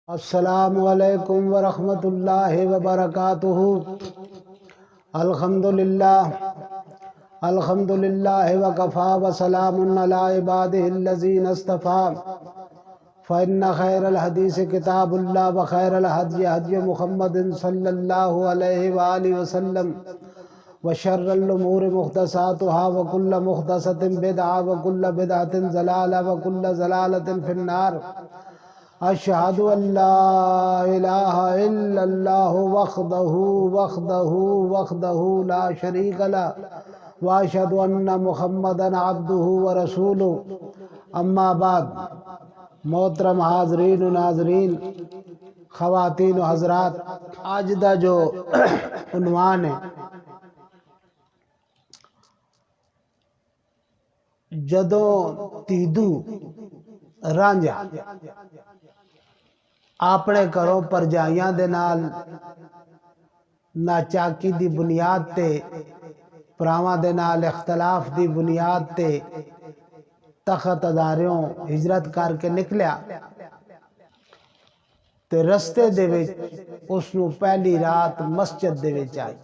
السلام علیکم ورحمۃ اللہ وبرکاتہ۔ الحمدللہ وکفا وسلام علی عبادہ الذین اصطفیٰ، فإن خیر الحدیث کتاب اللہ وخیر الہدی ہدی محمد صلی اللہ علیہ وآلہ وسلم، وشر الامور محدثاتها وکل محدثۃ بدعہ وکل بدعۃ ضلالہ وکل ضلالۃ فی النار۔ اشہد ان لا الہ الا اللہ وحدہ لا شریک لہ، واشہد ان محمدا عبدہ ورسولہ۔ اما بعد، محترم حاضرین و ناظرین، خواتین و حضرات، آج دا جو عنوان ہے، جدوں تیدو رانجھا اپنے گھروں پرجائیاں دے نال ناچاکی دی بنیاد تے، پراواں دے نال اختلاف دی بنیاد تے تخت اداریوں ہجرت کر کے نکلیا تے رستے دے وچ اس نو پہلی رات مسجد دے وچ آئی۔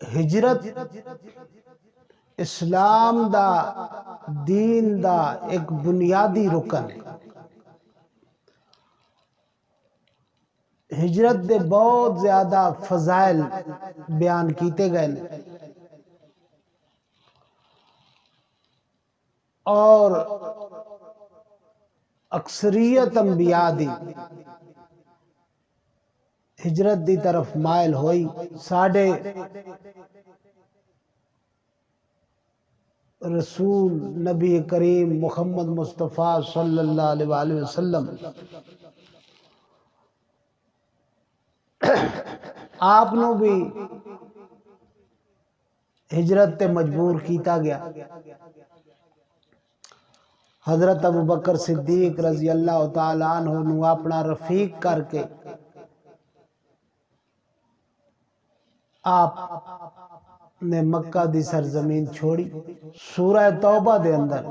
ہجرت اسلام دا، دین دا ایک بنیادی رکن ہے۔ ہجرت دے بہت زیادہ فضائل بیان کیتے گئے ہیں، اور اکثریت انبیاء دی ہجرت دی طرف مائل ہوئی۔ ساڑھے رسول نبی کریم محمد مصطفیٰ صلی اللہ علیہ وآلہ وسلم آپ نو بھی ہجرت تے مجبور کیتا گیا۔ حضرت ابوبکر صدیق رضی اللہ تعالیٰ عنہ نو اپنا رفیق کر کے آپ نے مکہ دی سرزمین چھوڑی۔ سورہ توبہ دے اندر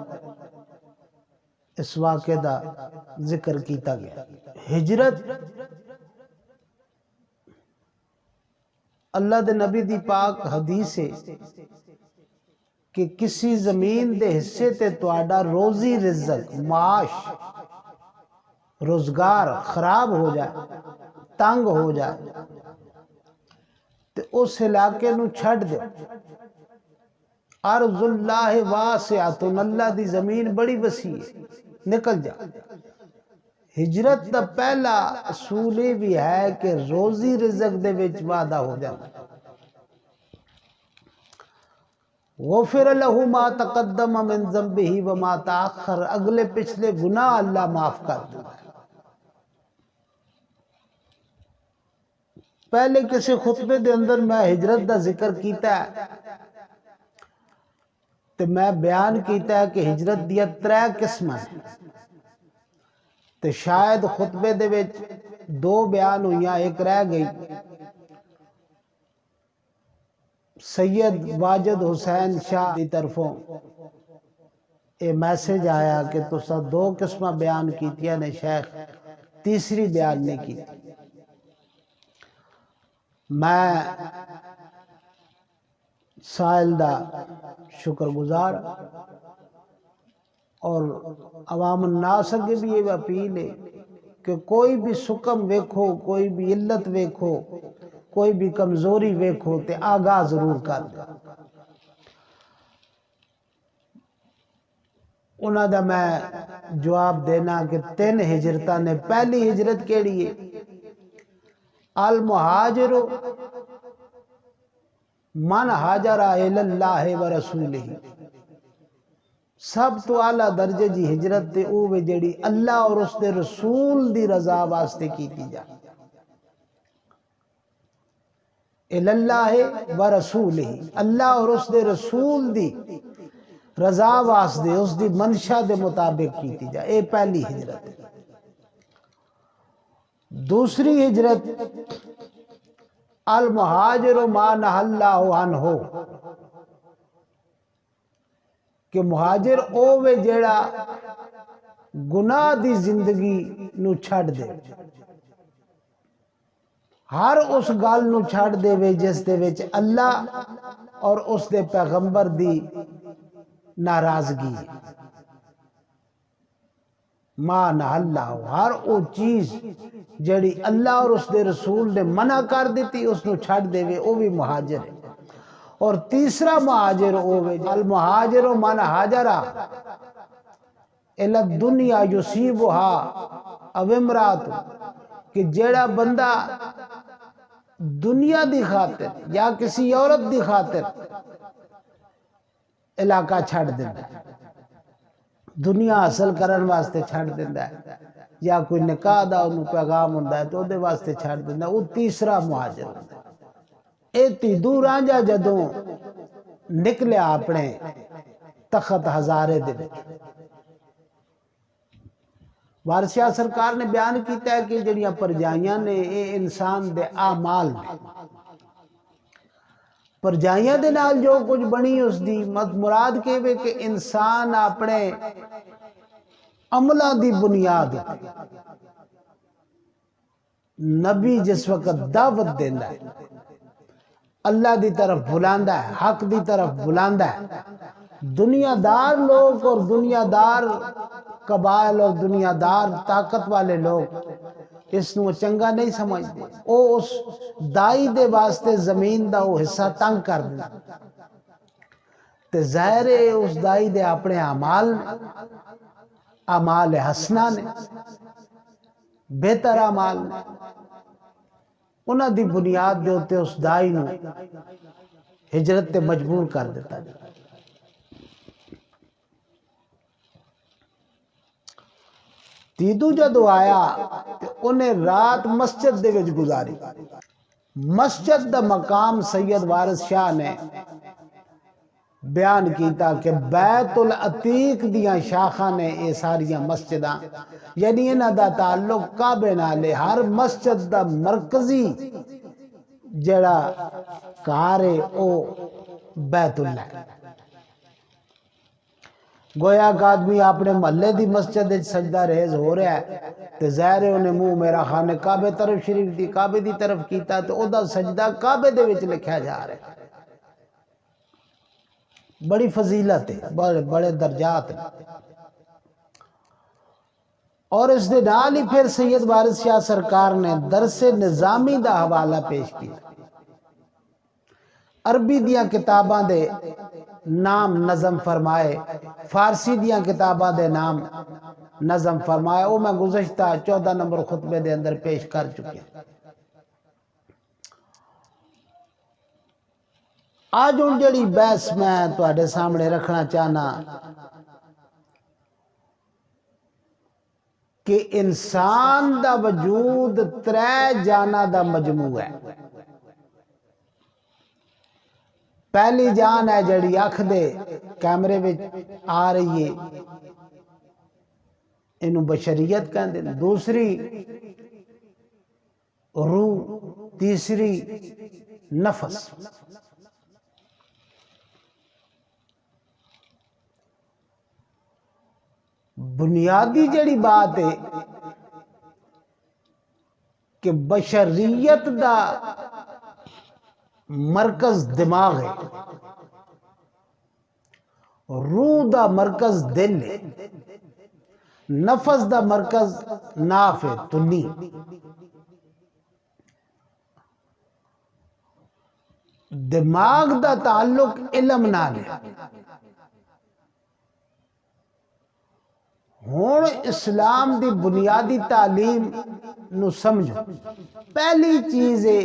اس واقعے دا ذکر کیتا گیا۔ ہجرت اللہ دے نبی دی پاک حدیث ہے کہ کسی زمین دے حصے تے تواڈا روزی رزق، معاش، روزگار خراب ہو جائے، تنگ ہو جائے تے اس علاقے نو چھڑ دے۔ ارض اللہ واسعۃ، اللہ دی زمین بڑی وسیع ہے، نکل جا۔ ہجرت دا پہلا اصول یہ بھی ہے کہ روزی رزق دے وچ وعدہ ہو جانا۔ غفر لہ ما تقدم من ذنبہ وما تاخر، اگلے پچھلے گناہ اللہ معاف کر دے۔ پہلے کسی خطبے دے اندر میں ہجرت دا ذکر کیتا ہے تے میں بیان کیتا ہے کہ ہجرت دیا 3 قسم ہیں، تے شاید خطبے دے وچ 2 بیان ہوئیاں، ایک رہ گئی۔ سید واجد حسین شاہ دی طرفوں اے میسج آیا کہ تسا 2 قسمہ بیان کیتیاں نے شیخ، تیسری بیان نہیں کی۔ میں سائل دا شکر گزار، اور عوام الناس کے بھی یہ اپیل ہے کہ کوئی بھی سکم ویکھو، کوئی بھی علت ویکھو، کوئی بھی کمزوری ویکھو تے آگاہ ضرور کر دے۔ انہاں دا میں جواب دینا کہ 3 ہجرتاں نے۔ پہلی ہجرت کیڑی ہے؟ المہاجر من ہاجر الی اللہ ورسولہ، سب تو اعلیٰ درجے جی ہجرت تے اوہ جڑی اللہ اور اس دے رسول دی رضا واسطے کیتی جا۔ الی اللہ ورسولہ، اللہ اور اس دے رسول دی رضا واسطے، اس دی منشا دے مطابق کیتی جا۔ اے پہلی ہجرت ہے۔ دوسری ہجرت المہاجر ما نہی اللہ عنہ، کہ مہاجر اوے جیڑا گناہ دی زندگی نو چھڑ دے، ہر اس گل نو چھڑ دے وے جس دے وچ اللہ اور اس دے پیغمبر دی ناراضگی ہے۔ ما نہ اللہ، ہر او چیز جڑی اللہ اور اس دے رسول نے منع کر دیتی اس نو چھڑ دے وے، او بھی مہاجر ہے۔ اور تیسرا مہاجر ہوئے المہاجر من ہاجرہ الی الدنیا یصیبها او امرات، کہ جیڑا بندہ دنیا دی خاطر یا کسی عورت دی خاطر علاقہ چھڑ دینا ہے، دنیا حاصل کرن واسطے چھڑ دینا ہے، یا کوئی نکاح دا انہوں پیغام ہوندہ ہے تو دے واسطے چھڑ دینا ہے، وہ تیسرا مہاجر ہوندہ ہے۔ ایتی دور آنجا جدوں نکلے اپنے تخت ہزارے دے وچ، وارث شاہ سرکار نے بیان کیتا ہے کہ جڑیاں پرجائیاں نے اے انسان دے اعمال نے، پرجائیاں دے نال جو کچھ بنی اس دی مراد کے وے کہ انسان اپنے عملہ دی بنیاد نبی جس وقت دعوت دیندہ ہے، اللہ دی طرف بلاندہ ہے، حق دی طرف بلاندہ ہے، دنیا دار لوگ اور دنیا دار قبائل اور دنیا دار طاقت والے لوگ اس نو چنگا نہیں سمجھتے، او اس دائی دے واسطے زمین دا وہ حصہ تنگ کر دیں، تے ظاہر ہے اس دائی دے اپنے اعمال حسنہ نے، بہتر اعمال نے، انہاں دی بنیاد دے ہوتے اس دائی نو ہجرت تے مجبور کر دیتا جائے۔ تیدو جدو آیا تے انہیں رات مسجد دے وچ گزاری، مسجد دا مقام سید وارث شاہ نے بیان کیتا کہ بیت العتیق دیاں شاخاں نے اے ساریاں مسجداں، یعنی انہاں دا تعلق کعبے نالے، ہر مسجد دا مرکزی جڑا کارے او بیت اللہ ہے۔ گویا کہ آدمی اپنے محلے دی مسجد سجدہ ریز ہو رہا ہے تے ظاہر ہے انہیں منہ میرا خانے کعبے طرف شریف دی کعبے دی طرف کیتا تو او دا سجدہ کعبے دے وچ لکھیا جا رہا ہے۔ بڑی فضیلت ہے، بڑے درجات ہیں۔ اور اس دے نال ہی پھر سید وارث شاہ سرکار نے درس نظامی دا حوالہ پیش کیا، عربی دیاں کتاباں دے نام نظم فرمائے، فارسی دیاں کتاباں دے نام نظم فرمائے، وہ میں گزشتہ 14 نمبر خطبے دے اندر پیش کر چکے۔ آج ان جڑی بحث میں تواڈے سامنے رکھنا چاہنا کہ انسان دا وجود 3 جاناں دا مجموع ہے۔ پہلی جان ہے جڑی اکھ دے کیمرے وچ آ رہی ہے، انہوں بشریت کہندے، دوسری روح، تیسری نفس۔ بنیادی جڑی بات ہے کہ بشریت دا مرکز دماغ ہے، روح دا مرکز دل ہے، نفس دا مرکز ناف ہے، تنی۔ دماغ دا تعلق علم نال ہے۔ ہون اسلام دی بنیادی تعلیم نو سمجھو، پہلی چیز ہے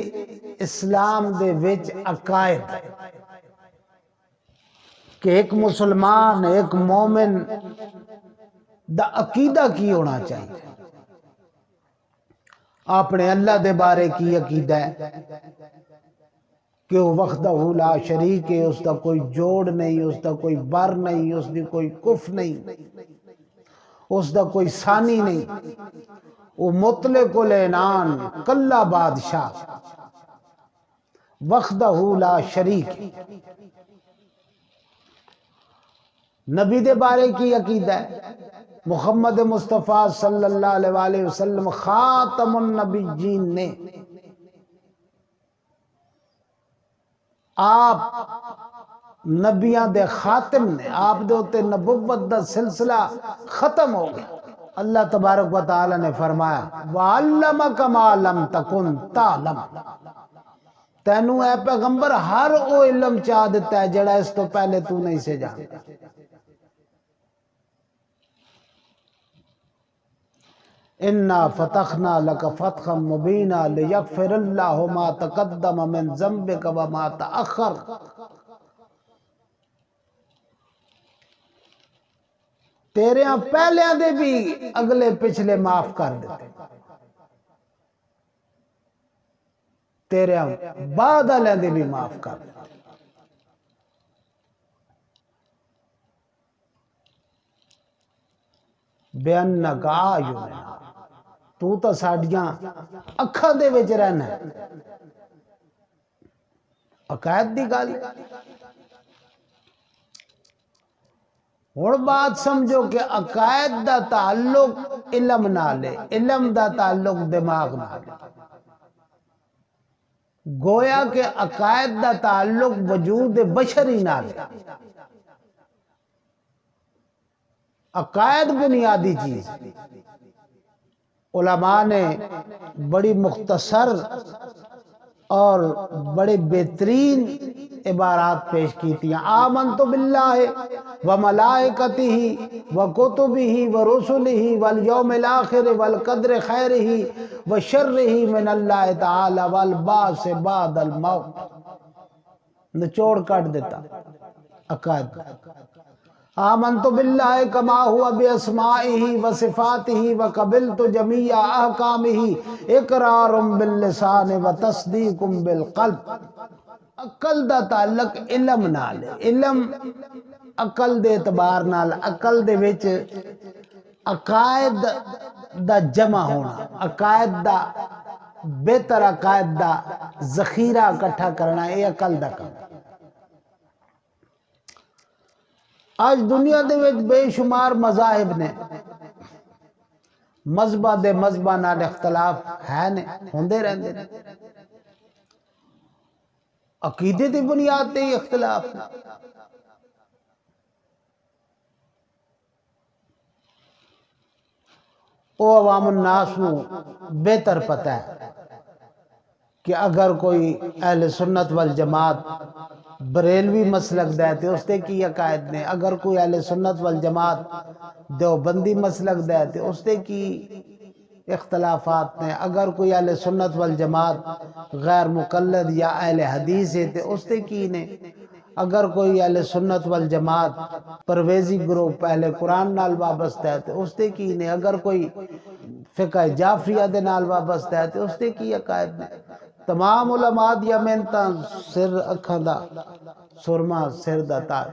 اسلام دے وچ عقائد، کہ ایک مسلمان ایک مومن دا عقیدہ کی ہونا چاہیے، اپنے اللہ دے بارے کی عقیدہ ہے کہ وہ وحدہ لا شریک ہے، اس دا کوئی جوڑ نہیں، اس دا کوئی بر نہیں، اس دی کوئی کف نہیں، اس دا کوئی ثانی نہیں، وہ مطلق العنان کلا بادشاہ وحدہ لا شریک۔ نبی دے بارے کی عقیدہ ہے؟ محمد مصطفیٰ صلی اللہ علیہ وآلہ وسلم خاتم النبیین نے، آپ نبیاں دے خاتم نے، آپ دے ہوتے نبوت دا سلسلہ ختم ہو گیا۔ اللہ تبارک و تعالی نے فرمایا وَعَلَّمَكَ مَا لَمْ تَكُنْ تَعْلَمُ، تینوں اے پیغمبر ہر او علم چاہ دیتا ہے جڑا اس تو پہلے تو نہیں سے جانتا۔ اِنَّا فَتَحْنَا لَكَ فَتْحًا مُبِينًا لِيَغْفِرَ اللَّهُ مَا تَقَدَّمَ مِنْ ذَنبِكَ وَمَا تَأَخَّرَ، تیرے ہاں پہلے دے بھی اگلے پچھلے معاف کر دیتے، تیرے ہاں بعد والے دے بھی معاف کر دیتے۔ بِأَنَّكَ أَعْيُنُنَا، تو تا ساڑیاں اکھا دے وچ رہنا ہے۔ عقائد دی گل، اور بات سمجھو کہ عقائد دا تعلق علم نال ہے، علم دا تعلق دماغ نال ہے۔ گویا کہ عقائد دا تعلق وجود بشری نال ہے۔ عقائد بنیادی چیز، علماء نے بڑی مختصر اور بڑے بہترین عبارات پیش کی تھی۔ آمنت باللہ وملائکتہ وکتبہ ورسلہ والیوم الآخر والقدر خیرہ وشرہ من اللہ تعالی والبعث بعد الموت، نچوڑ کٹ دیتا عقائد۔ آمنت باللہ کما ہوا باسمائہ وصفاتہ وقبلت جمیع احکامہ اقرار باللسان وتصدیق بالقلب۔ عقل دا تعلق علم نال ہے، علم عقل دے اعتبار نال، عقل دے وچ عقائد دا جمع ہونا، عقائد دا بہتر عقائد دا ذخیرہ اکٹھا کرنا، یہ عقل دا کام۔ آج دنیا دے وچ بے شمار مذاہب نے، مذہبہ دے مذہبہ نال اختلاف ہے نے، ہوندے رہندے نے، عقیدے دی بنیاد تے ہی اختلاف نے۔ او عوام الناس نو بہتر پتہ ہے کہ اگر کوئی اہل سنت والجماعت بریلوی مسلک دے تے اس تے کی عقائد نے، اگر کوئی اہل سنت والجماعت دیوبندی مسلک دے تے اس تے کی اختلافات نے، اگر کوئی اہل سنت والجماعت غیر مقلد یا اہل حدیث ہے تے اس تے کی نے، اگر کوئی اہل سنت والجماعت پرویزی گروپ اہل قرآن نال وابستہ ہے تے اس تے کی نے، اگر کوئی فقہ جعفریہ دے نال وابستہ ہے تے اس تے کی عقائد نے۔ تمام علماء دیا محنتاں سر اکھاں دا سرما سر دا تاج۔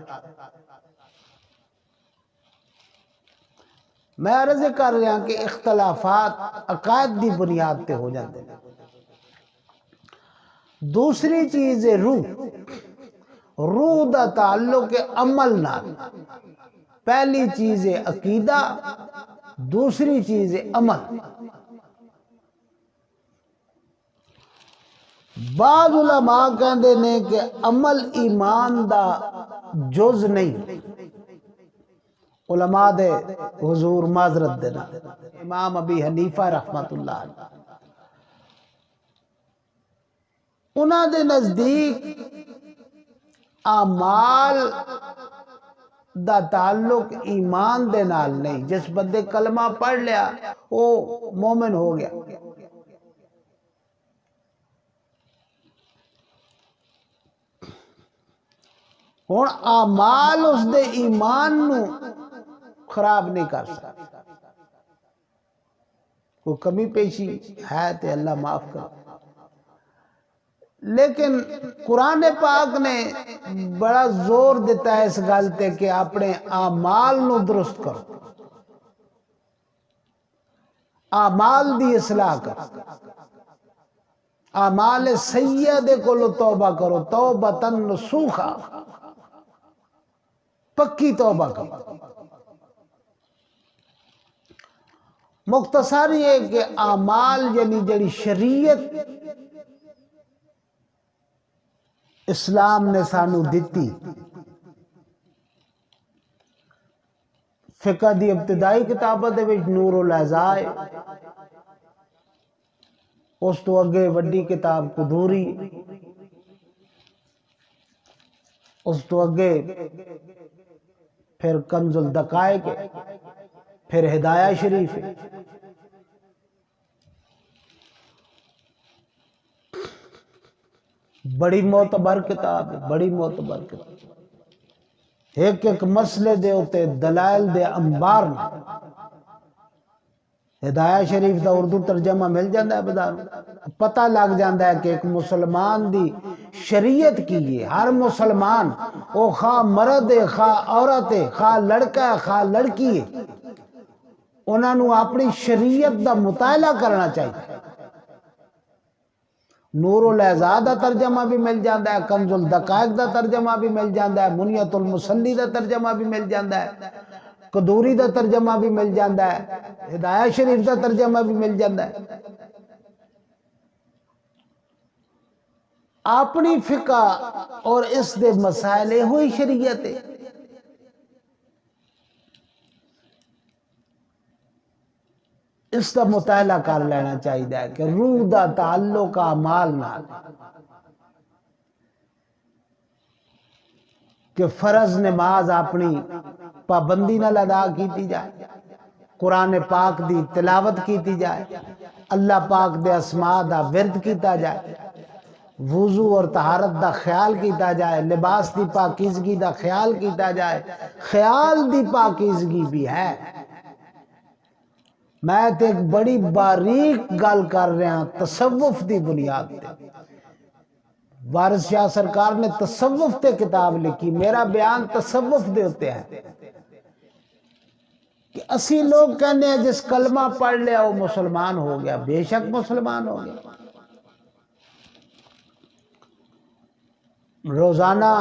میں عرض کر رہا کہ اختلافات عقائد دی بنیاد تے ہو جاتے ہیں۔ دوسری چیز ہے روح، روح دا تعلق عمل نال۔ پہلی چیز ہے عقیدہ، دوسری چیز ہے عمل۔ بعض علماء کہندے نے کہ عمل ایمان دا جز نہیں۔ علماء دے حضور معذرت دینا، امام ابی حنیفہ رحمت اللہ علیہ، انہاں دے نزدیک اعمال دا تعلق ایمان دے نال نہیں۔ جس بندے کلمہ پڑھ لیا وہ مومن ہو گیا، ہن اعمال اس دے ایمان نو خراب نہیں کر سکتا۔ کوئی کمی پیشی ہے تے اللہ معاف کر، لیکن قرآن پاک نے بڑا زور دیتا ہے اس گل تے کہ اپنے اعمال نو درست کرو، اعمال دی اصلاح کرو، اعمال سیئہ دے کولو توبہ کرو، توبۃ نصوحا۔ پکی توبہ کرو۔ مختصر یہ کہ اعمال یعنی جڑی شریعت اسلام نے سانو دتی، فقہ دی ابتدائی کتابت دے وچ نور الاعضاء، اس تو اگے وڈی کتاب قدوری، اس تو اگے پھر کنز الدقائق، پھر ہدایہ شریف، بڑی معتبر کتاب ہے، بڑی معتبر کتاب، ایک ایک مسئلے دے ہوتے دلائل دے انبار میں۔ ہدایہ شریف دا اردو ترجمہ مل جاندہ ہے بازار، پتہ لگ جاندہ ہے کہ ایک مسلمان دی شریعت کی ہے۔ ہر مسلمان وہ خواہ مرد ہے، خواہ عورت ہے، خواہ لڑکا ہے، خواہ لڑکی ہے، انہوں نے اپنی شریعت دا مطالعہ کرنا چاہیے۔ نور الاعضاء دا ترجمہ بھی مل جاندہ ہے، کنز الدقائق دا ترجمہ بھی مل جاندہ ہے، منیت المصلی دا ترجمہ بھی مل جاندہ ہے، قدوری دا ترجمہ بھی مل جاندہ ہے، ہدایہ شریف دا ترجمہ بھی مل جاندہ ہے۔ اپنی فقہ اور اس دے مسائل ہوئی شریعت ہے۔ اس کا مطالعہ کر لینا چاہیے کہ روح دا تعلق اعمال نال، کہ فرض نماز اپنی پابندی نال ادا کیتی جائے، قرآن پاک دی تلاوت کیتی جائے، اللہ پاک دے اسماء دا ورد کیتا جائے، وضو اور طہارت دا خیال کیتا جائے، لباس دی پاکیزگی دا خیال کیتا جائے۔ خیال دی پاکیزگی بھی ہے۔ میں تے ایک بڑی باریک گل کر رہا ہوں تصوف دی بنیاد تے۔ وارث شاہ سرکار نے تصوف تے کتاب لکھی، میرا بیان تصوف دے ہوتے ہیں کہ اسی لوگ کہنے ہیں جس کلمہ پڑھ لیا وہ مسلمان ہو گیا، بے شک مسلمان ہو گیا۔ روزانہ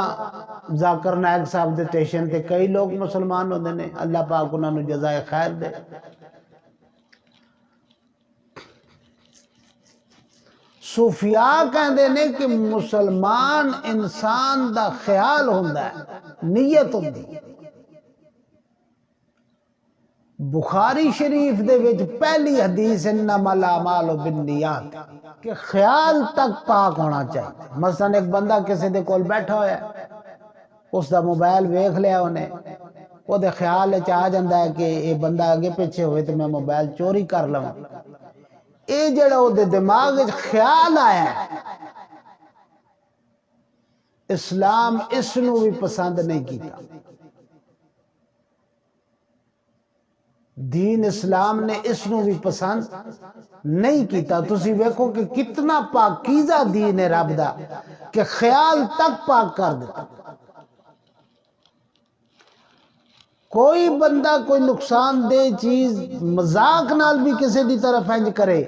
ذاکر نائک صاحب دے ٹیشن تے کئی لوگ مسلمان ہوندے نے، اللہ پاک انہوں نے جزائے خیر دے۔ صوفیاء کہندے نے کہ مسلمان انسان دا خیال ہوندا ہے، نیت ہوندی۔ بخاری شریف دے وچ پہلی حدیث انما الاعمال بالنیات کہ خیال تک پاک ہونا چاہیے۔ مثلا ایک بندہ کسی دے کول بیٹھا ہویا ہے، اس دا موبائل ویکھ لیا انہیں، وہ دے خیال آ جاندہ ہے کہ یہ بندہ آگے پیچھے ہوئے تو میں موبائل چوری کر لوں۔ اے جڑا وہ دے دماغ خیال آیا ہے، اسلام اس نو بھی پسند نہیں کیتا۔ دین اسلام نے اس نو بھی پسند نہیں کیتا۔ تسی ویکھو کہ کتنا پاکیزہ دین ہے رب دا کہ خیال تک پاک کر دیتا۔ کوئی بندہ کوئی نقصان دہ چیز مذاق نال بھی کسی دی طرف انج کرے،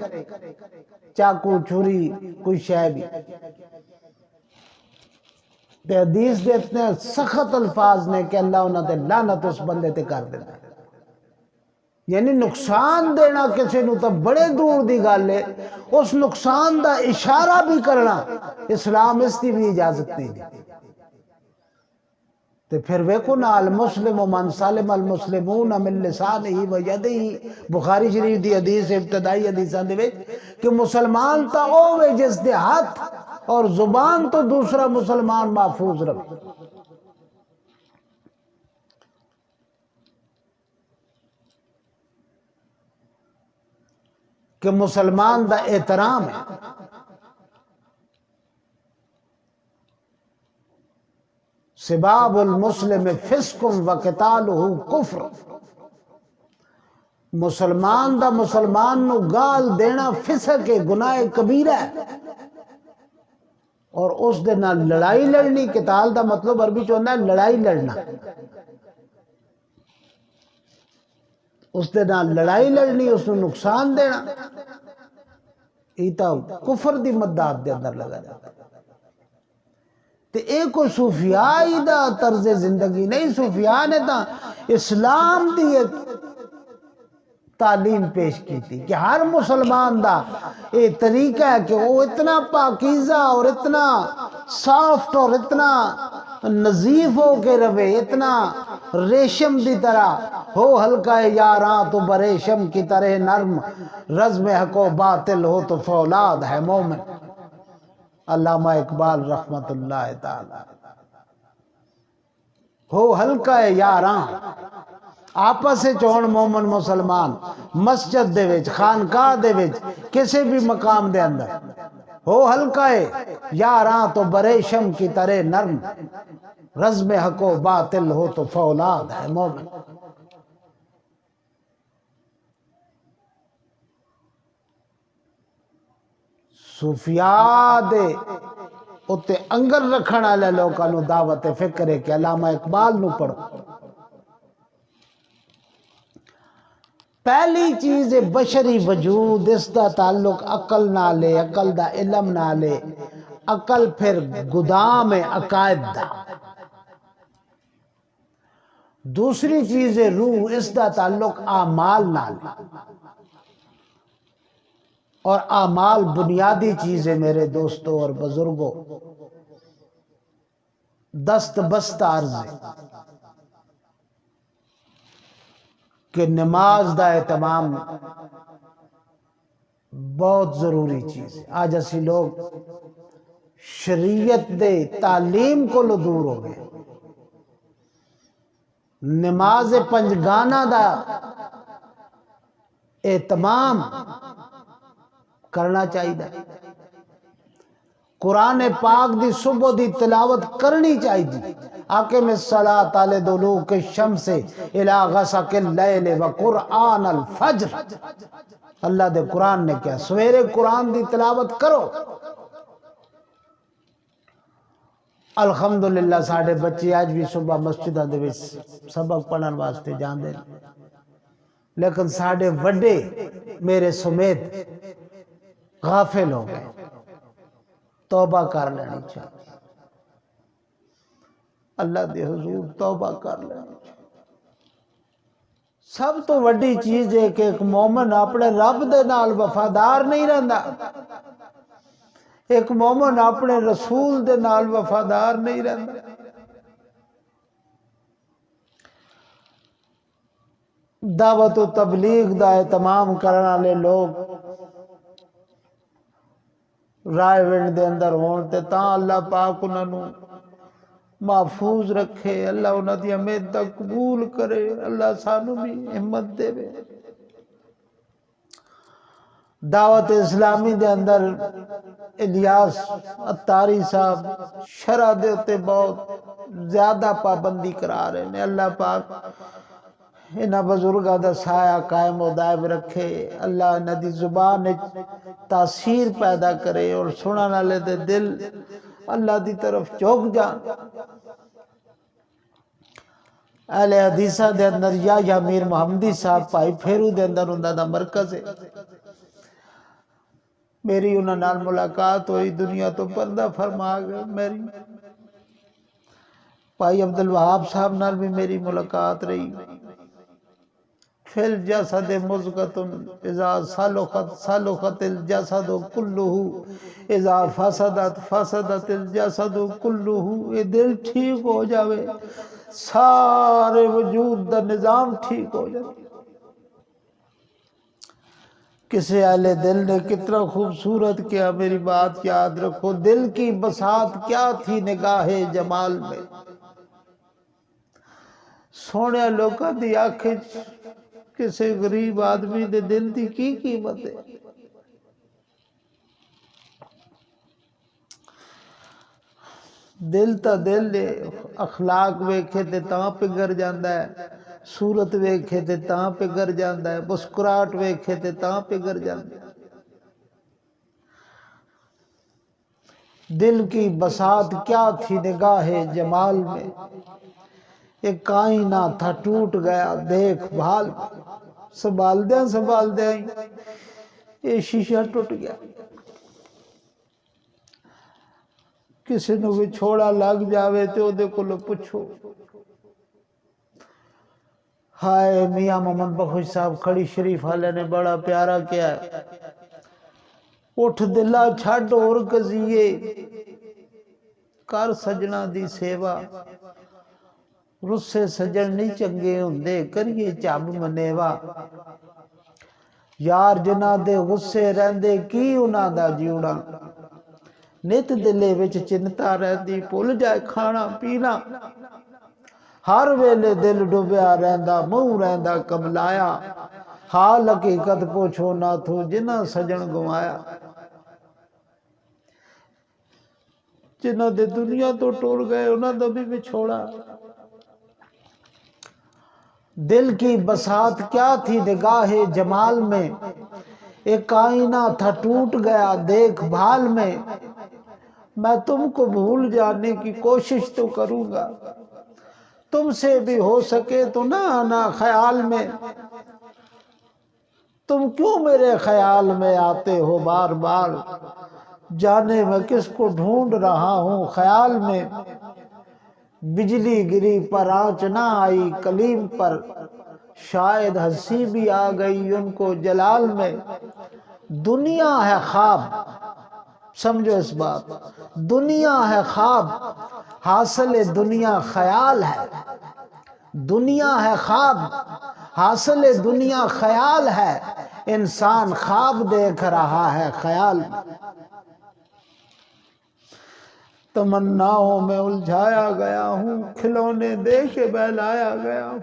چاقو چھری کوئی شے بھی، تے حدیث دے اتنے سخت الفاظ نے کہ اللہ انہاں تے لعنت اس بندے تے کر دیتا ہے۔ یعنی نقصان دینا کسی نو تو بڑے دور دی گل ہے، اس نقصان دا اشارہ بھی کرنا اسلام اس کی بھی اجازت نہیں دی۔ تو پھر ویکو نا المسلم من سالم المسلمون من لسانہ و یدہ، بخاری شریف دی حدیث ابتدائی حدیثاں دے وچ کہ مسلمان تا اوے جس دے ہاتھ اور زبان تو دوسرا مسلمان محفوظ رکھے۔ کہ مسلمان دا احترام ہے۔ سباب المسلم فسق و قتالہ کفر، مسلمان دا مسلمان نو گال دینا فسق ہے، گناہ کبیرہ ہے، اور اس دے نال لڑائی لڑنی، قتال دا مطلب عربی چاہتا ہے لڑائی لڑنا، اس دے نال لڑائی لڑنی، اس نو نقصان دینا، ایتا کفر دی مداد دے اندر لگا جاتا۔ تے ایک کو صوفیائی دا طرز زندگی نہیں، صوفیاء نے تا اسلام دی تعلیم پیش کی تھی کہ ہر مسلمان دا یہ طریقہ ہے کہ وہ اتنا پاکیزہ اور اتنا سافٹ اور اتنا نظیف ہو کے رہے، اتنا ریشم دی طرح ہو ہلکا یاراں تو بریشم کی طرح نرم، رزم حق و باطل ہو تو فولاد ہے مومن۔ علامہ اقبال رحمت اللہ تعالی۔ ہو ہلکا یاراں آپس سے چون مومن مسلمان، مسجد دے وچ، خانقاہ دے وچ، کسی بھی مقام دے اندر ہو ہلکا یاراں تو بریشم کی طرح نرم، رزم حق و باطل ہو تو فولاد ہے مومن۔ صوفیاء دے اتے انگر رکھن والے لوکاں نو دعوت فکر ہے کہ علامہ اقبال نو پڑھو۔ پہلی چیز ہے بشری وجود، اس دا تعلق عقل نالے، عقل دا علم نالے، عقل پھر گدام ہے عقائد دا۔ دوسری چیز ہے روح، اس دا تعلق اعمال نالے، اور اعمال بنیادی چیز ہے میرے دوستوں اور بزرگوں، دست بست عرض ہے کہ نماز دا اہتمام بہت ضروری چیز ہے۔ آج اسی لوگ شریعت دے تعلیم کو لو دور ہو گئے، نماز پنجگانہ دا اہتمام کرنا چاہیے، قرآن پاک دی صبح دی تلاوت کرنی چاہیے۔ اقم الصلاۃ لدلوک الشمس الی غسق اللیل وقرآن الفجر، اللہ دے قرآن نے کیا سویرے قرآن دی تلاوت کرو۔ الحمدللہ ساڑھے بچے آج بھی صبح مسجدہ دے وچ سبق پڑھن واسطے جاندے، لیکن ساڑھے وڈے میرے سمیت غافل ہو گئے۔ توبہ کر لینی چاہیے، اللہ دے حضور توبہ کر لینی چاہیے۔ سب تو وڈی چیز ہے کہ ایک مومن اپنے رب دے نال وفادار نہیں رہندا، ایک مومن اپنے رسول دے نال وفادار نہیں رہندا۔ دعوت و تبلیغ دا اہتمام کرنے والے لوگ رائے ونڈ دے اندر ہون تے تاں اللہ پاک انہاں نو محفوظ رکھے، اللہ انہاں دی امید قبول کرے، اللہ سانو بھی ہمت دے۔ دعوت اسلامی دے اندر الیاس اتاری صاحب شرع دے اتے بہت زیادہ پابندی کرا رہے ہیں، اللہ پاک انہاں بزرگاں دا سایہ قائم و دائم رکھے، اللہ انہاں دی زبان تاثیر پیدا کرے اور سنن والے دے دل اللہ دی طرف چوک جان۔ اہل حدیثہ دے اندر یا میر محمدی صاحب پائی پھیرو دے اندر انہاں دا مرکز ہے، میری انہاں نال ملاقات ہوئی، دنیا تو پردہ فرما گئے۔ میری پائی عبدالوہاب صاحب نال بھی میری ملاقات رہی۔ فی الجسد مضغۃ اذا صلحت الجسد کلہ اذا فسدت الجسد کلہ، یہ دل ٹھیک ہو جاوے سارے وجود دا نظام ٹھیک ہو جائے۔ کسی اہل دل نے کتنا خوبصورت کیا، میری بات یاد رکھو، دل کی بساط کیا تھی نگاہ جمال میں، سونے لوکاں دی آنکھیں کسی غریب آدمی دے دل دی کی قیمت ہے۔ دل تا دل ہے، اخلاق ویکھے تے تاں پگھر جاندا ہے، صورت ویکھے تے تاں پگھر جاندا ہے، مسکراہٹ ویکھے تے تاں پگھر جاندا ہے۔ دل کی بساط کیا تھی نگاہ جمال میں، ایک کائنہ تھا ٹوٹ گیا دیکھ بھال، سنبھال دیا یہ شیشہ ٹوٹ گیا۔ کسی نو وچھوڑا لگ جاوے تے اودے کولوں پوچھو۔ ہائے میاں محمد بخش صاحب کھڑی شریف والے نے بڑا پیارا کیا ہے، اٹھ دلا چھڈ اور قضیے، کر سجنا دی سیوا، رسے سجن نہیں چنگے ہوندے، کریے چب منیوا، یار جنہ دے غصے رہندے کی انہاں دا جیوڑا، نت دلے وچ چنتا رہندی بھول جائے کھانا پینا، ہر ویلے دل ڈوبیا رہندا منہ رہندا کملایا، حال حقیقت پوچھو نہ تھو جنہ سجن گوایا، جنہ دے دنیا تو ٹور گئے انہاں دا بھی بچھوڑا۔ دل کی بساط کیا تھی نگاہ جمال میں، ایک آئینہ تھا ٹوٹ گیا دیکھ بھال میں، میں تم کو بھول جانے کی کوشش تو کروں گا، تم سے بھی ہو سکے تو نہ آنا خیال میں، تم کیوں میرے خیال میں آتے ہو بار بار، جانے میں کس کو ڈھونڈ رہا ہوں خیال میں، بجلی گری پر آنچ نہ آئی کلیم پر، شاید ہنسی بھی آ گئی ان کو جلال میں، دنیا ہے خواب، سمجھو اس بات، دنیا ہے خواب، حاصل دنیا خیال ہے، دنیا ہے خواب، حاصل دنیا خیال ہے، انسان خواب دیکھ رہا ہے خیال میں، تمناؤں میں الجھایا گیا ہوں، کھلونے دے کے بہلایا گیا ہوں،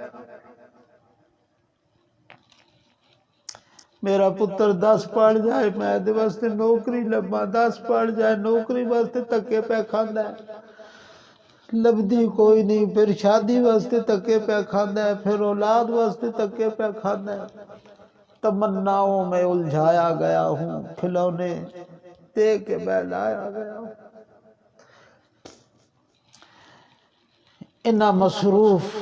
میرا پتر 10 پڑھ جائے میں دے واسطے نوکری لبا، 10 پڑھ جائے نوکری واسطے تکے پہ کھاندا ہے، لبدی کوئی نہیں، پھر شادی واسطے تکے پہ کھاندا ہے، پھر اولاد واسطے تکے پہ کھاندا ہے، تمناؤں میں الجھایا گیا ہوں، کھلونے دے کے بہلایا گیا ہوں۔ انہاں مصروف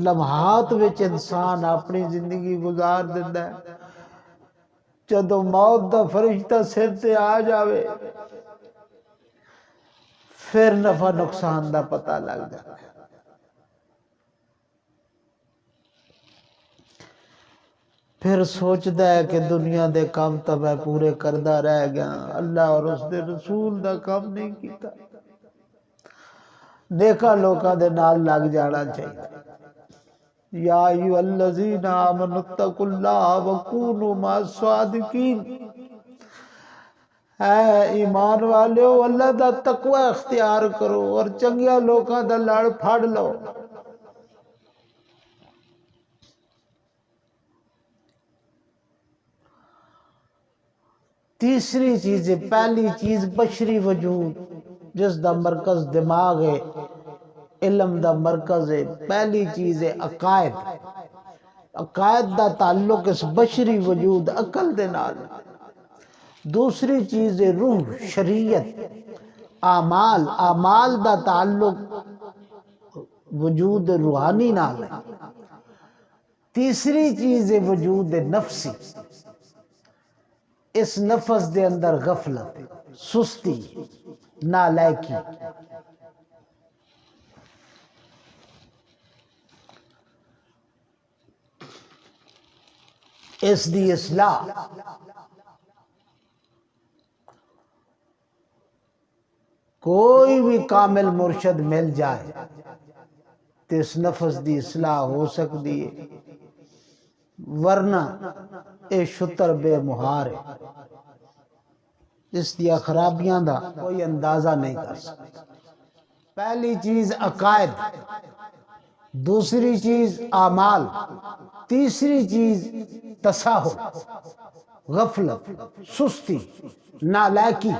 لمحات وچ انسان اپنی زندگی گزار دیندا ہے، جدو موت دا فرشتہ سر تے آ جاوے پھر نفع نقصان دا پتہ لگ جاتا ہے، پھر سوچدا ہے کہ دنیا دے کام تو میں پورے کردہ رہ گیا، اللہ اور اس دے رسول دا کام نہیں کیتا، نیکا لوکاں دے نال لگ جانا چاہیے۔ یا ایھا الذین آمنوا اتقوا اللہ وکونوا مع الصادقین، اے ایمان والو اللہ دا تقوی اختیار کرو اور چنگیاں لوکاں دا لڑ پھڑ لو۔ تیسری چیز، پہلی چیز بشری وجود جس دا مرکز دماغ ہے، علم دا مرکز ہے، پہلی چیز ہے عقائد، عقائد دا تعلق اس بشری وجود عقل دے نال، دوسری چیز ہے روح شریعت اعمال، اعمال دا تعلق وجود روحانی نال ہے، تیسری چیز ہے وجود نفسی، اس نفس دے اندر غفلت، سستی، نالائکی، اس دی اصلاح، کوئی بھی کامل مرشد مل جائے تو اس نفس دی اصلاح ہو سکتی ہے، ورنہ اے شتر بے مہار ہے، اس دیا خرابیاں دا کوئی اندازہ نہیں کر سکتا۔ پہلی چیز عقائد، دوسری چیز اعمال، تیسری چیز تساہل، غفلت، سستی، نالائکی۔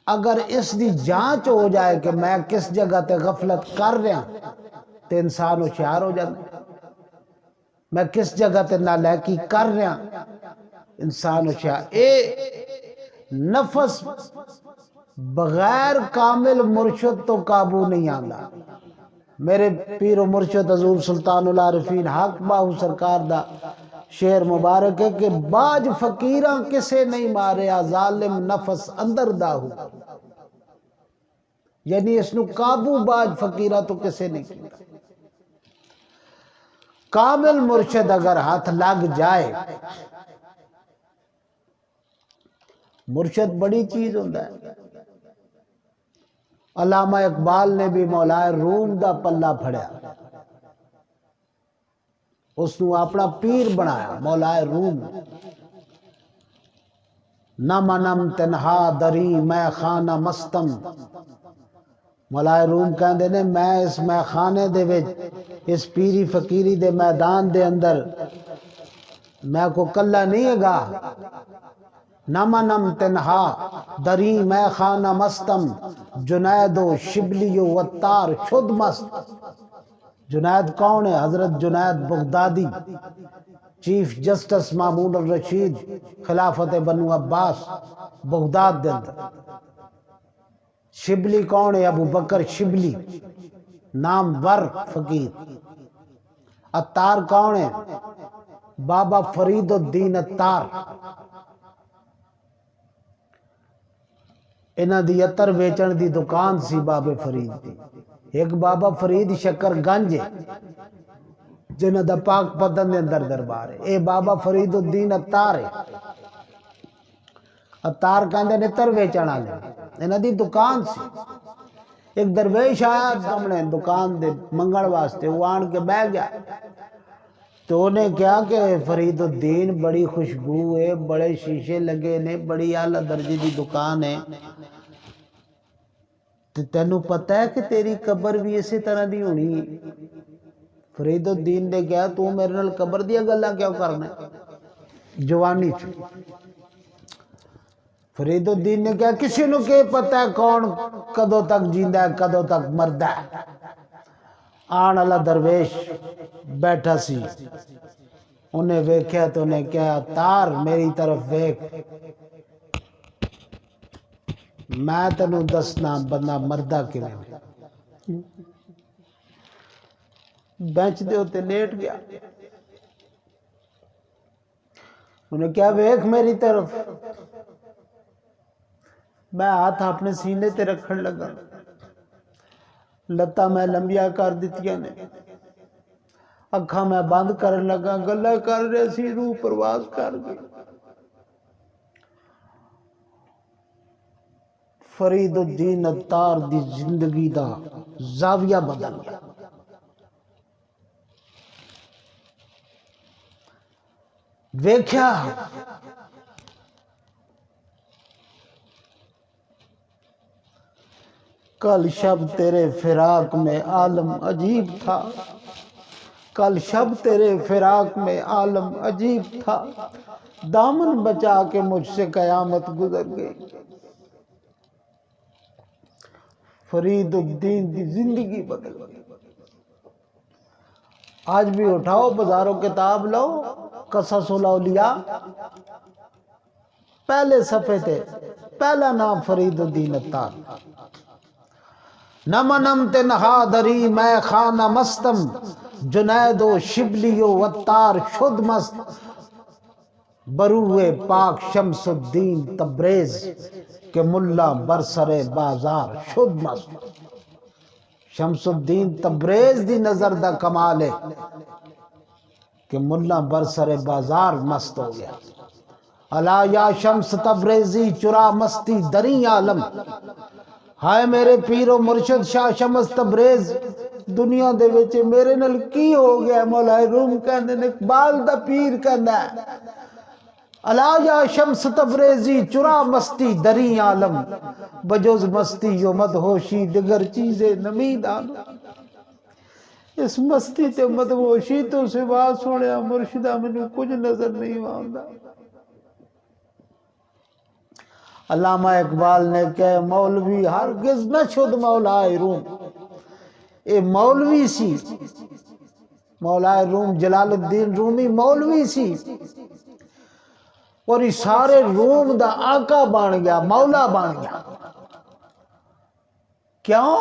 اگر اس دی جانچ ہو جائے کہ میں کس جگہ تے غفلت کر رہا تو انسان ہوشیار ہو جاتا، میں کس جگہ تے نالائکی کر رہا انسان ہوشیار۔ اے نفس بغیر کامل مرشد تو قابو نہیں آندا۔ میرے پیر و مرشد حضور سلطان العارفین حق باہو سرکار دا شعر مبارک ہے کہ باج فقیراں کسے نہیں ماریا ظالم نفس اندر داہو، یعنی اس نو قابو باج فقیرہ تو کسے نہیں کیا۔ کامل مرشد اگر ہاتھ لگ جائے، مرشد بڑی چیز ہوتا ہے۔ علامہ اقبال نے بھی مولا روم دا پلہ پھڑیا، اس نے اپنا پیر بنایا مولا روم۔ نم نم تنہا دری میں خانہ مستم، مولا روم کہندے نے میں اس میں خانے دے وچ اس پیری فقیری دے میدان دے اندر میں کو کلا نہیں ہے گا۔ نم نم تنہا دری میں خانہ مستم، جنید و شبلی و وطار شد مست۔ جنید کون ہے؟ حضرت جنید بغدادی، چیف جسٹس مامون الرشید خلافت بنو عباس بغداد دے اندر۔ شبلی کون ہے؟ ابو بکر شبلی، نام ور فقیر۔ عطار کون ہے؟ بابا فرید الدین عطار۔ انہاں دی عطر ویچن دی دکان سی بابے فرید دی۔ ایک بابا فرید شکر گنج ہے جنہاں دا پاک پتن دے اندر دربار ہے، اے بابا فرید الدین عطار ہے۔ عطار کہندے نے عطر ویچن والے، انہاں دی دکان سی۔ ایک درویش آیا سامنے دکان دے منگل واسطے، وہ آن کے بیٹھ گیا تو انہیں کیا کہ فرید الدین بڑی خوشبو ہے، بڑے شیشے لگے نے، بڑی اعلیٰ درجے دی دکان ہے، تینوں پتہ ہے کہ تیری قبر بھی اسی طرح دی ہونی ہے؟ فرید الدین نے کہا تو میرے نال قبر دیا گلا کیوں کرنا ہے جوانی چ؟ فرید الدین نے کہا کسی نو کہ پتہ ہے کون کدو تک جیندہ ہے کدو تک مردہ ہے؟ آن والا درویش بیٹھا سی، انہیں ویکھیا تو انہیں کہا عطار میری طرف ویکھ، میں تینوں دسنا بندہ مردہ کیویں۔ بینچ دے ہوتے لیٹ گیا، انہیں کہا ویکھ میری طرف۔ میں ہاتھ اپنے سینے تے رکھن لگا، لتاں میں لمبیا کر دتیاں نے، اکھاں میں بند کرن لگا، گلا کر رہے سی، روح پرواز کر گئی۔ فرید الدین عطار دی زندگی دا زاویہ بدل گیا۔ ویکھیا کل شب تیرے فراق میں عالم عجیب تھا، کل شب تیرے فراق میں عالم عجیب تھا، دامن بچا کے مجھ سے قیامت گزر گئی۔ فرید الدین دی زندگی بدل گئی۔ آج بھی اٹھاؤ بازاروں کتاب لو، قصص الاولیاء، پہلے صفحے تے پہلا نام فرید الدین عطار۔ نم نم تنہا دری میں خانہ مستم، جنید و شبلی و عطار شد مست، بروئے پاک شمس الدین تبریز کہ ملا برسر بازار شد مست۔ شمس الدین تبریز دی نظر دا کمال ہے کہ ملا برسر بازار مست ہو گیا۔ الا یا شمس تبریزی چرا مستی دری عالم، ہائے میرے پیر و مرشد شاہ شمس تبریز دنیا دے وچ میرے نال کی ہو گیا؟ مولا روم کہندے نے، اقبال دا پیر کہندا ہے الا یا شمس تبریزی چرا مستی دری عالم، بجوز مستی و مدہوشی دیگر چیزیں نمیدان۔ اس مستی تے مدہوشی تو سوا سوڑیا مرشدہ مینوں کچھ نظر نہیں آندا۔ علامہ اقبال نے کہا مولوی ہرگز نہ شد مولا روم، اے مولوی سی، مولا روم جلال الدین رومی مولوی سی، اور یہ سارے روم دا آقا بن گیا، مولا بن گیا۔ کیوں؟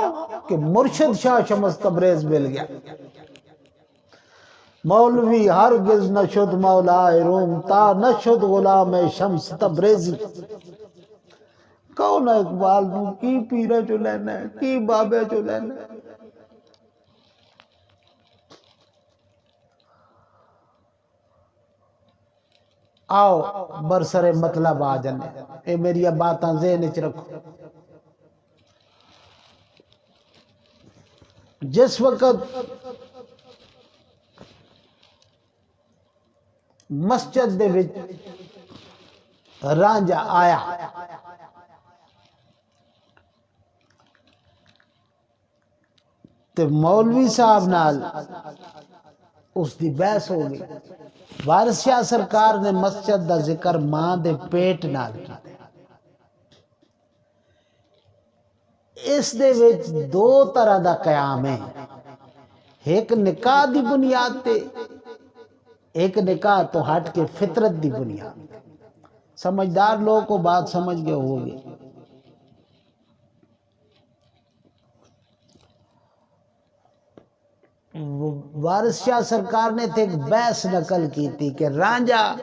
کہ مرشد شاہ شمس تبریز مل گیا۔ مولوی ہرگز نہ شد مولا روم تا نہ شد غلام شمس تبریزی کون اقبال نو کی پیرے چو لینا ہے کی بابے چو لینا ہے آؤ برسر مطلب آ جانے اے میری باتاں ذہن وچ رکھو جس وقت مسجد دے وچ رانجھا آیا تے مولوی صاحب نال اس دی بحث ہو گئی وارث شاہ سرکار نے مسجد دا ذکر ماں دے پیٹ نال کیتا اس دے وچ دو طرح دا قیام ہے ایک نکاح دی بنیاد تے ایک نکاح تو ہٹ کے فطرت دی بنیاد سمجھدار لوگ کو بات سمجھ گئے ہوگی وارث شاہ سرکار نے تے ایک بحث نقل کی تھی کہ رانجھا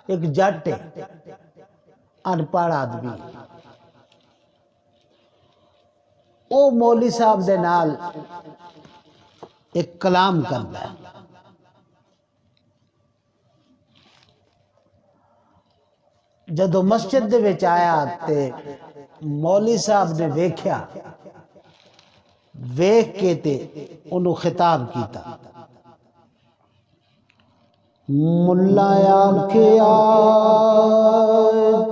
ایک جٹ ہے ان پڑھ آدمی او مولوی صاحب دے نال ایک کلام کرتا ہے جدو مسجد دے وچ آیا تے مولوی صاحب نے ویکھیا ویکھ کے تے انہوں خطاب کیتا ملا آکھیا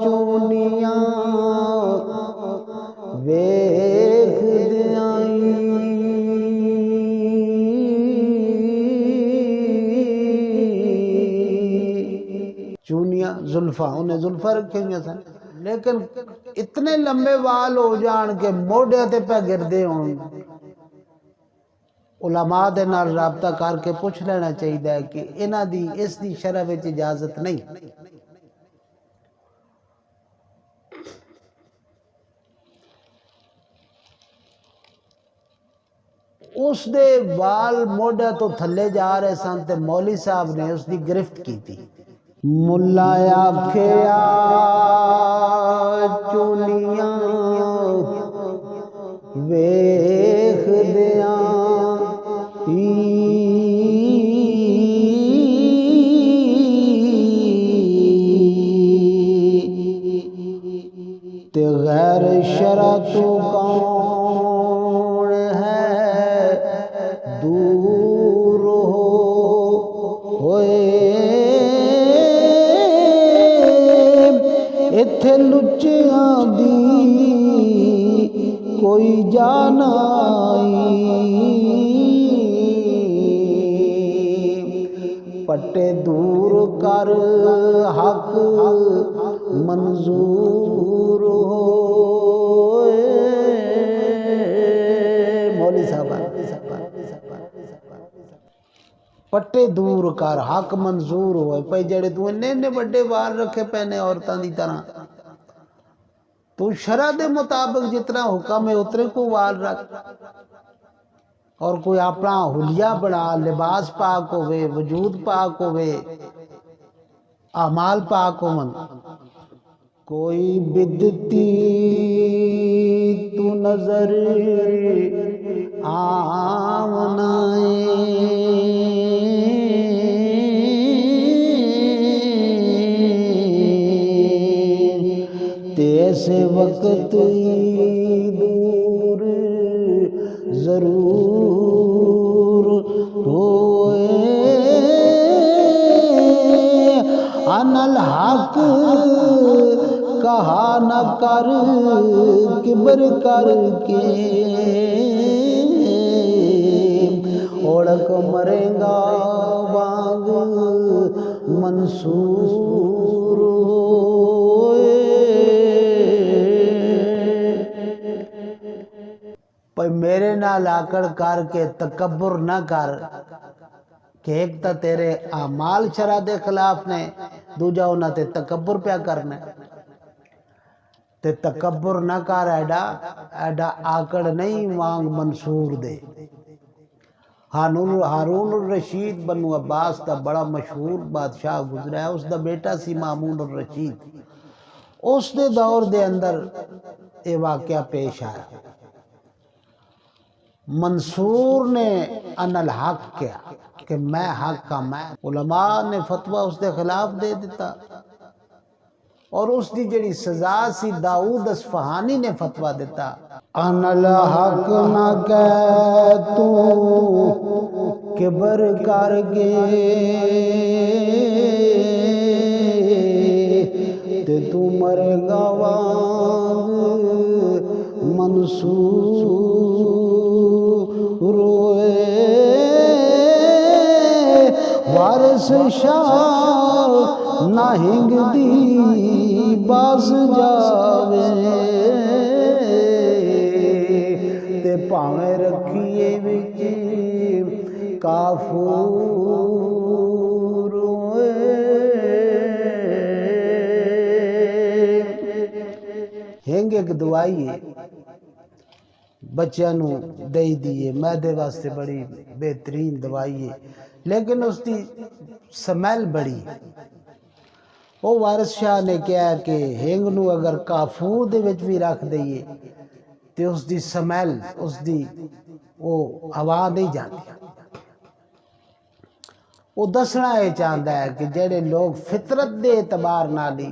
چونیاں ویکھ دیائی چونیاں زلفاں انہیں زلفاں رکھے ہوئے سن لیکن اتنے لمبے وال ہو جان کے موڑے تے پہ گردے ہوں علماء دے نال رابطہ کر کے پوچھ لینا چاہیے کہ انہاں دی اس دی شرع وچ اجازت نہیں اس دے وال موڑے تو تھلے جا رہے سن تے مولوی صاحب نے اس دی گرفت کی تھی ملا آکھیا چونیاں ویکھ دیاں تے غیر شرع تو کون ہے دور ہوئے ایتھے لچیاں دی کوئی جان آئی پٹے دور کر حق منظور ہوئے مولوی صاحب پٹے دور کر حق منظور ہوئے پہ جڑے تو انہیں بڑے وار رکھے پہنے عورتاں دی طرح تو شرع دے مطابق جتنا حکم ہے اتنے کو وار رکھ اور کوئی اپنا حلیہ بڑا لباس پاک ہوئے وجود پاک ہوئے اعمال پاک ہوئے کوئی بدتی تو نظر آمنائے تیسے وقت دور ضرور ہوئے ان الحق کہا نہ کر کبر کر کے اوڑک مرے گا بانگ منصور ہوئے پر میرے نال آکڑ کر کے تکبر نہ کر کہ ایک تا تیرے اعمال شرع دے خلاف نے دوجا انہاں تے تکبر پیا کرنا تے تکبر نہ کر ایڈا آکڑ نہیں وانگ منصور دے ہارون الرشید بنو عباس دا بڑا مشہور بادشاہ گزرا ہے، اس دا بیٹا سی مامون الرشید، اس دے دور دے اندر یہ واقعہ پیش آیا۔ منصور نے ان الحق کیا کہ میں حق کا میں، علماء نے فتویٰ اس دے خلاف دے دیتا، اور اس دی جڑی سزا سی داؤد اصفہانی نے فتویٰ دیتا، ان الحق نہ کہہ تو کبر کر گے تے تو مرے گا وانگ منصور روئے وارث شاہ نہ ہنگ دی باز جاوے تے پاویں رکھیے وچ کافور ہوئے۔ ہنگ ایک دوائی ہے، بچیاں نو دے دیئے، معدے واسطے بڑی بہترین دوائی ہے، لیکن اس دی سمیل بڑی۔ وہ وارث شاہ نے کہا کہ ہنگ نو اگر کافور دے وچ بھی رکھ دئیے تے اس دی سمیل، اس دی وہ ہوا نہیں جاتی۔ وہ دسنا یہ چاہتا ہے کہ جڑے لوگ فطرت دے اعتبار نالی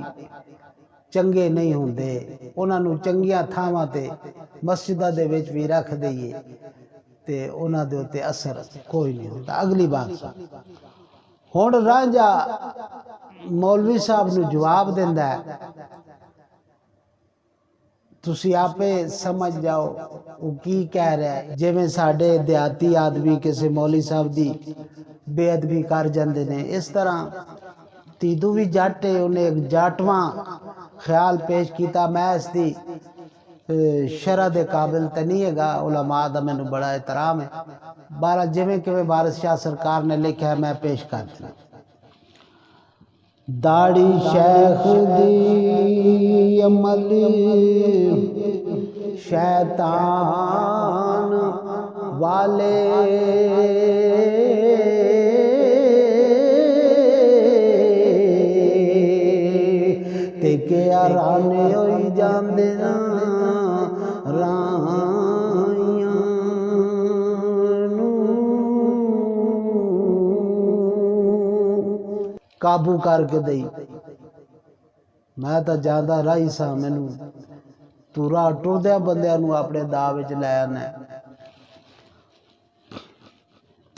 چنگے نہیں ہوندے، انہاں نو چنگیاں تھاواں تے مسجدہ دے وچ بھی رکھ دئیے تے انہاں دے اتے اثر کوئی نہیں ہوتا۔ اگلی بات ہون رانجا مولوی صاحب نو جواب دیندا ہے، تسی آپے سمجھ جاؤ وہ کی کہہ رہا ہے۔ جے میں ساڑھے دیہاتی آدمی کسی مولوی صاحب دی بے ادبی کر جاندے نے، اس طرح تیدو بھی جاٹے انہیں ایک جاٹواں خیال پیش کیتا۔ میں اس دی شرح دے قابل تے نہیں ہے گا، علماء دا میں نے بڑا احترام ہے، بارہ جویں کہ وارث شاہ سرکار نے لکھا ہے میں پیش کر دیا۔ داڑھی شیخ دی عمل شیطان والے تے کیا رانے ہوئی جاندے رائیاں نو قابو کر کے دئی۔ میں تا جاندہ رائی سا، مینوں تو راہ ٹردیا بندیاں نو اپنے داء وچ لے آنا ہے۔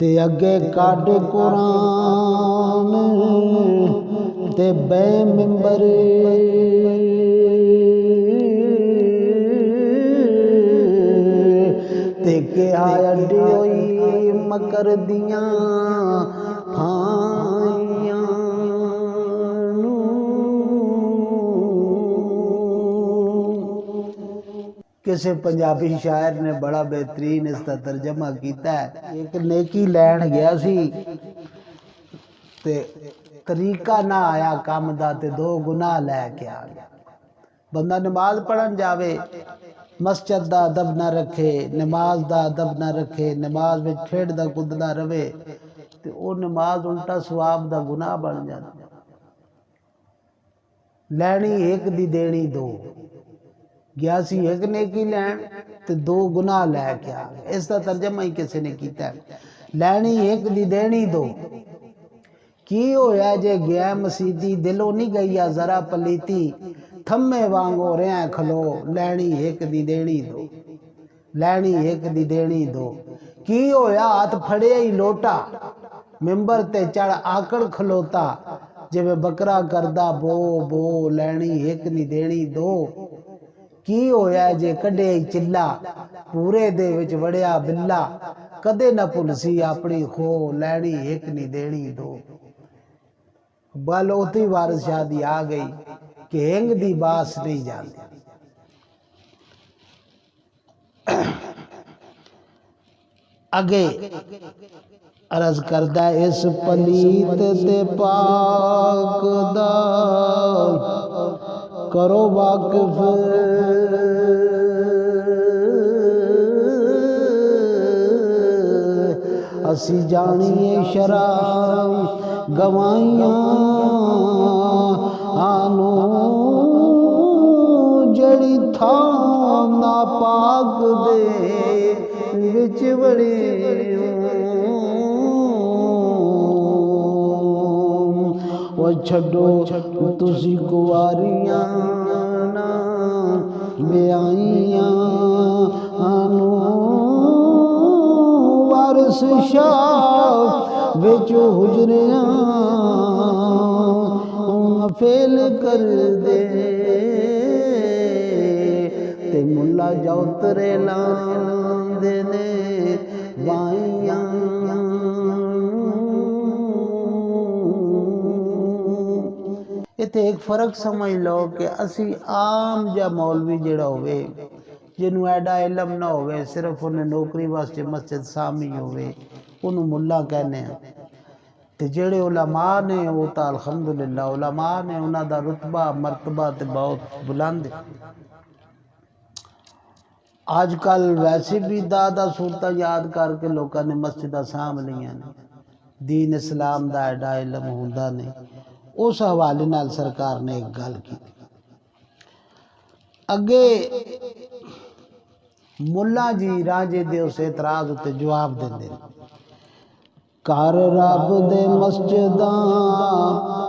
تے اگے کڈ قرآن تے بے منبر تے کیا اڈی ہوئی مکر دیاں پھائیاں نو۔ کسی پنجابی شاعر نے بڑا بہترین اس کا ترجمہ کیتا ہے، ایک نیکی لین گیا سی تے طریقہ نہ آیا کام دا تے دو گناہ لے کے آ گیا۔ بندہ نماز پڑھن جاوے، مسجد دا ادب نہ رکھے، نماز دا ادب نہ رکھے، نماز میں کھیڑ دا کوددا رہے تے او نماز الٹا ثواب دا گناہ بن جاتی۔ لینی ایک دی دینی دو، گیا سی ایک نیکی لین تے دو گناہ لے کے آ گیا۔ اس دا ترجمہ ہی کسی نے کیتا ہے، لینی ایک دی دینی دو۔ کی ہویا جے گیا مسیدی دلوں نہیں گئی ذرا پلیتی، تھمے وانگو رہے کھلو، لینی ایک دی دینی دو، لینی ایک دی دینی دو۔ کی ہویا ہاتھ پھڑے ہی لوٹا، ممبر تے چڑھ آکڑ کھلوتا، جے بکرا کردہ بو بو، لینی ایک دی دینی دو۔ کی ہویا جے کڈے ہی چلا، پورے دے وچ وڑیا بلا، کدے نہ پلسی اپنی خو، لینی ایک نہیں دینی دو۔ بالوتی وارث شاہ دی آ گئی کہ ہنگ دی باس نہیں جانتی۔ اگے عرض کردہ اس پلیت تے پاک دا کرو واقف، اسی جانیے شرع گوائیاں آنو جڑی تھا ناپاک دے وچ وڑے وہ چھڈو تسی گواریاں نا بیائیاں آنو وارث شاہ وچ حجریاں فیل کر دے تے ملا جوترے لاندے نے وائیاں تے ایک فرق سمجھ لو کہ اسی عام جا مولوی جڑا ہوئے جنہوں ایڈا علم نہ ہوئے صرف انہیں نوکری واسطے مسجد سامی ہوئے انہوں ملا کہنے ہیں تے جڑے علماء نے وہ تا الحمدللہ علماء نے انہاں دا رتبہ مرتبہ تے بہت بلند آج کل ویسے بھی دادا صورتہ یاد کر کے لوگوں نے مسجدہ سام لیاں نے دین اسلام دا ایڈا علم ہوندا نہیں اس حوالے نال سرکار نے ایک گل کی اگے ملا جی راجے دے اس اعتراض تے جواب دے دے کار رب دے مسجداں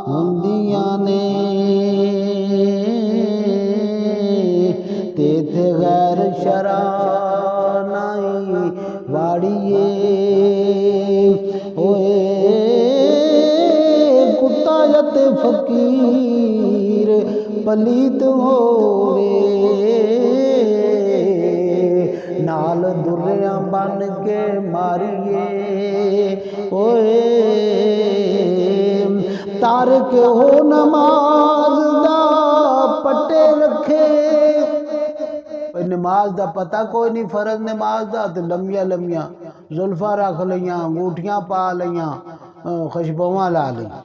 ہوندیاں نے تے غیر شرع نائی واڑیے ہوئے کتا فقیر پلیت ہوئے نال دریاں بن کے ماریے ہوئے تارک ہو نماز دا پٹے رکھے نماز دا پتہ کوئی نہیں فرض نماز دا تے لمیاں لمیاں زلفاں رکھ لیاں انگوٹھیاں پا لیاں خوشبواں لا لیاں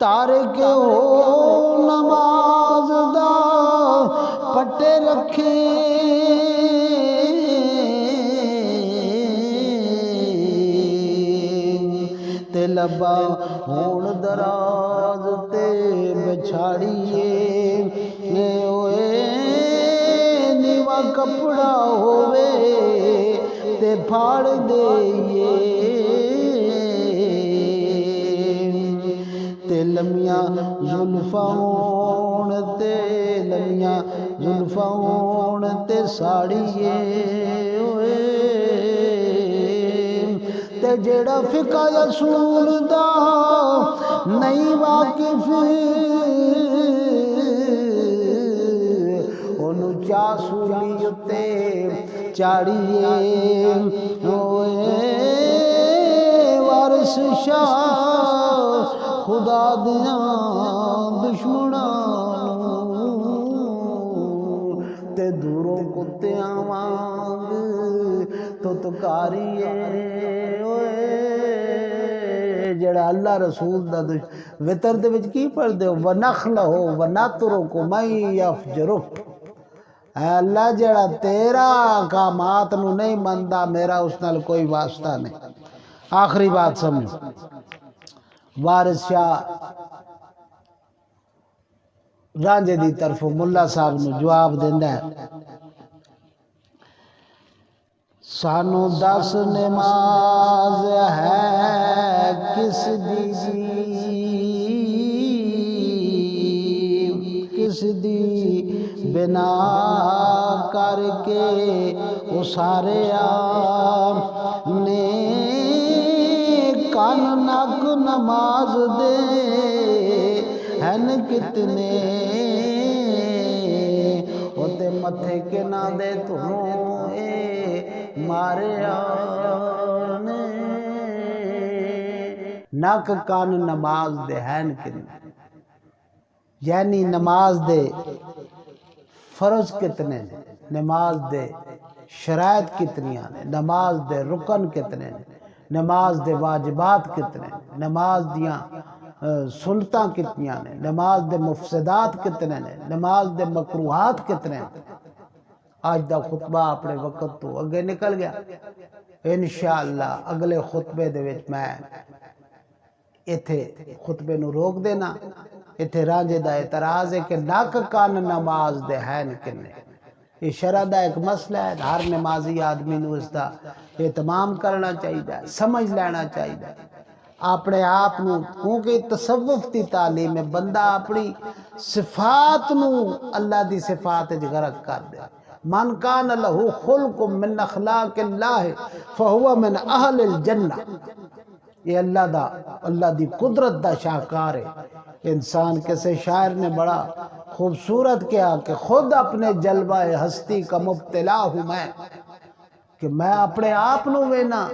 تارک ہو نماز دا پٹے رکھے تے لبا ہون دراز تے بچھاڑیے نیوا کپڑا ہووے تے پھاڑ دئیے تے لمیاں زلفاں ہون تے لمیاں زلفاں ہون تے ساڑیے تے جیڑا فقہ اصول دا نہیں واقف انہوں چاسولی اتے چاڑیے وارث شاہ خدا دیاں دشمناں تے دوروں کتیاں وانگ تتکاریے جڑا اللہ رسول دا وطر دے وچ کی پڑھ دے وَنَخْلَهُ وَنَطْرُكُ مَن يَفْجُرُكُ اے اللہ جڑا تیرا احکامات نو نہیں مندا میرا اس نال کوئی واسطہ نہیں آخری بات سمجھو وارث شاہ رانجے دی طرف ملا صاحب نو جواب دیندا ہے سانو دس نماز ہے کس دی بنا کر کے اسارے نے کان نک نماز دے ہن کتنے ہوتے متھے کے نہ دے تمہوں مارے آنے نک کان نماز دے ہین کتنے یعنی نماز دے فرض کتنے نے نماز دے شرائط کتنیاں نے نماز دے رکن کتنے نے نماز دے واجبات کتنے نے نماز دیاں سنتاں کتنیاں نے نماز دے مفسدات کتنے نے نماز دے مکروہات کتنے نے آج دا خطبہ اپنے وقت تو اگے نکل گیا انشاءاللہ اگلے خطبے دے وچ میں ایتھے خطبے نو روک دینا۔ ایتھے رانجے دا اعتراض ہے کہ ناک کان نماز دے ہیں کنے، یہ شرع دا ایک مسئلہ ہے، ہر نمازی آدمی نو اس دا اہتمام کرنا چاہیے، سمجھ لینا چاہیے اپنے آپ نو، کیونکہ تصوف دی تعلیم میں بندہ اپنی صفات نو اللہ دی صفات وچ غرق کر دے۔ من کان لہو خلق من اخلاق اللہ فہو من اہل الجنہ، یہ اللہ دی قدرت دا شاہکار ہے۔ انسان کسی شاعر نے بڑا خوبصورت کیا کہ خود اپنے جلوہ ہستی کا مبتلا ہوں میں، کہ میں اپنے آپ نو وینا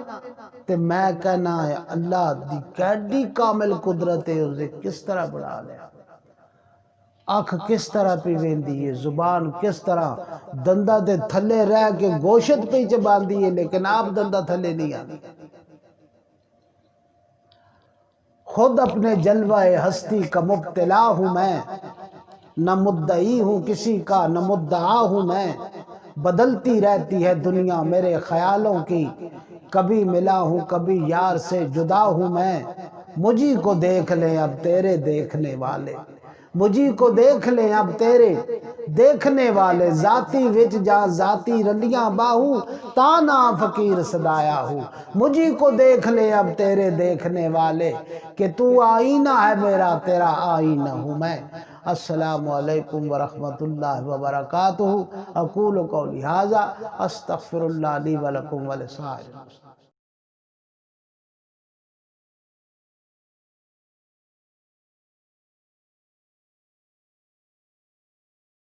تے میں کہنا ہے اللہ دی کیڈی کامل قدرت ہے، اسے کس طرح بڑھا لیا، آنکھ کس طرح پہ ویندی ہے، زبان کس طرح دندہ دے تھلے رہ کے گوشت پہ چباندی ہے، لیکن آپ دندہ تھلے نہیں آتی۔ خود اپنے جلوہ ہستی کا مبتلا ہوں میں، نہ مدعی ہوں کسی کا نہ مدعا ہوں میں، بدلتی رہتی ہے دنیا میرے خیالوں کی، کبھی ملا ہوں کبھی یار سے جدا ہوں میں، مجھی کو دیکھ لیں اب تیرے دیکھنے والے، مجھی کو دیکھ لیں اب تیرے دیکھنے والے، ذاتی وچ جا ذاتی رلیاں باہو تانا فقیر صدایا ہوں، مجھی کو دیکھ لیں اب تیرے دیکھنے والے، کہ تو آئینہ ہے میرا تیرا آئینہ ہوں میں۔ السلام علیکم ورحمۃ اللہ وبرکاتہ۔ اقول قولی ھذا استغفر اللہ لی ولکم ولسائر المسلمین۔